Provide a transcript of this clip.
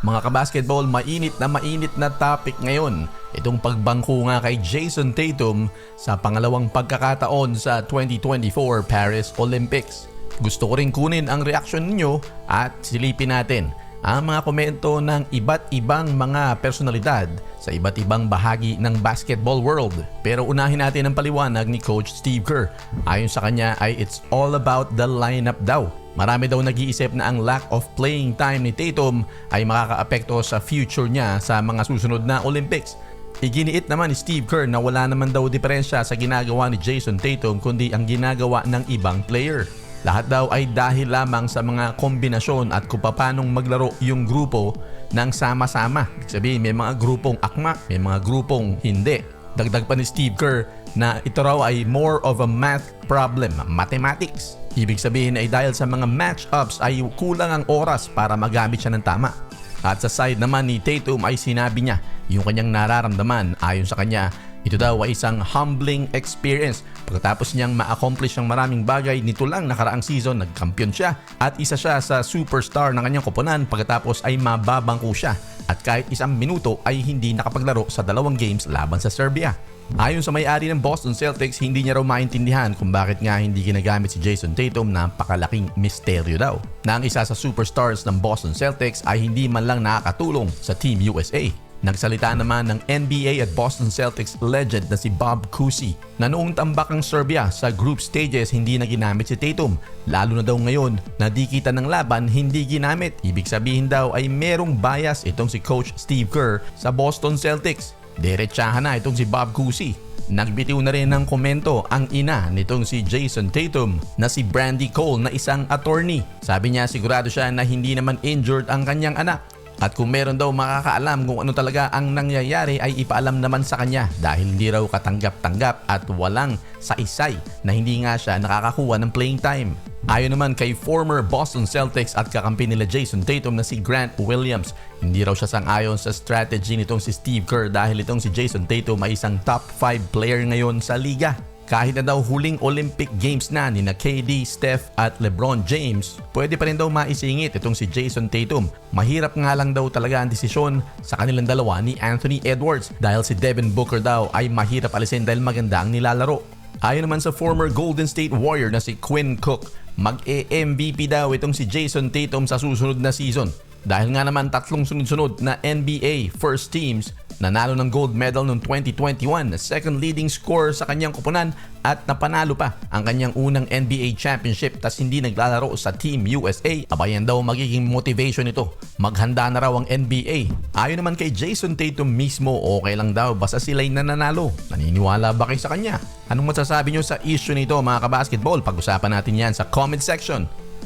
Mga kabasketball, mainit na topic ngayon. Itong pagbangko nga kay Jason Tatum sa pangalawang pagkakataon sa 2024 Paris Olympics. Gusto ko rin kunin ang reaksyon ninyo at silipin natin ang mga komento ng iba't ibang mga personalidad sa iba't ibang bahagi ng basketball world. Pero unahin natin ang paliwanag ni Coach Steve Kerr. Ayon sa kanya ay it's all about the lineup daw. Marami daw nag-iisip na ang lack of playing time ni Tatum ay makakaapekto sa future niya sa mga susunod na Olympics. Iginiit naman ni Steve Kerr na wala naman daw diferensya sa ginagawa ni Jason Tatum kundi ang ginagawa ng ibang player. Lahat daw ay dahil lamang sa mga kombinasyon at kung paanong maglaro yung grupo ng sama-sama. Ibig sabihin may mga grupong akma, may mga grupong hindi. Dagdag pa ni Steve Kerr na ito raw ay more of a math problem, mathematics. Ibig sabihin ay dahil sa mga matchups ay kulang ang oras para magamit siya ng tama. At sa side naman ni Tatum ay sinabi niya yung kanyang nararamdaman. Ayon sa kanya, ito daw ay isang humbling experience. Pagkatapos niyang ma-accomplish ang maraming bagay, nito lang nakaraang season nagkampiyon siya at isa siya sa superstar ng kanyang koponan pagkatapos ay mababangko siya. At kahit isang minuto ay hindi nakapaglaro sa 2 games laban sa Serbia. Ayon sa may-ari ng Boston Celtics, hindi niya raw maintindihan kung bakit nga hindi ginagamit si Jason Tatum na napakalaking misteryo daw. Na ang isa sa superstars ng Boston Celtics ay hindi man lang nakakatulong sa Team USA. Nagsalita naman ng NBA at Boston Celtics legend na si Bob Cousy na noong tambak ang Serbia sa group stages hindi na ginamit si Tatum. Lalo na daw ngayon na di kita ng laban hindi ginamit. Ibig sabihin daw ay merong bias itong si Coach Steve Kerr sa Boston Celtics. Diretsahan na itong si Bob Cousy. Nagbitiw na rin ng komento ang ina nitong si Jason Tatum na si Brandy Cole na isang attorney. Sabi niya sigurado siya na hindi naman injured ang kanyang anak. At kung meron daw makakaalam kung ano talaga ang nangyayari ay ipaalam naman sa kanya dahil hindi raw katanggap-tanggap at walang saysay na hindi nga siya nakakakuha ng playing time. Ayon naman kay former Boston Celtics at kakampi nila Jason Tatum na si Grant Williams, hindi raw siya sang-ayon sa strategy nitong si Steve Kerr dahil itong si Jason Tatum ay isang top 5 player ngayon sa liga. Kahit na daw huling Olympic Games na ni KD, Steph at LeBron James, pwede pa rin daw maisingit itong si Jason Tatum. Mahirap nga lang daw talaga ang desisyon sa kanilang dalawa ni Anthony Edwards dahil si Devin Booker daw ay mahirap alisin dahil maganda ang nilalaro. Ayon naman sa former Golden State Warrior na si Quinn Cook, mag-MVP daw itong si Jason Tatum sa susunod na season. Dahil nga naman 3 sunod-sunod na NBA first teams nanalo ng gold medal noong 2021 na second leading scorer sa kanyang koponan at napanalo pa ang kanyang unang NBA championship tas hindi naglalaro sa Team USA. Abayan daw magiging motivation ito. Maghanda na raw ang NBA. Ayon naman kay Jason Tatum mismo, okay lang daw basta sila'y nananalo. Naniniwala ba kayo sa kanya? Anong masasabi nyo sa issue nito mga kabasketball? Pag-usapan natin yan sa comment section.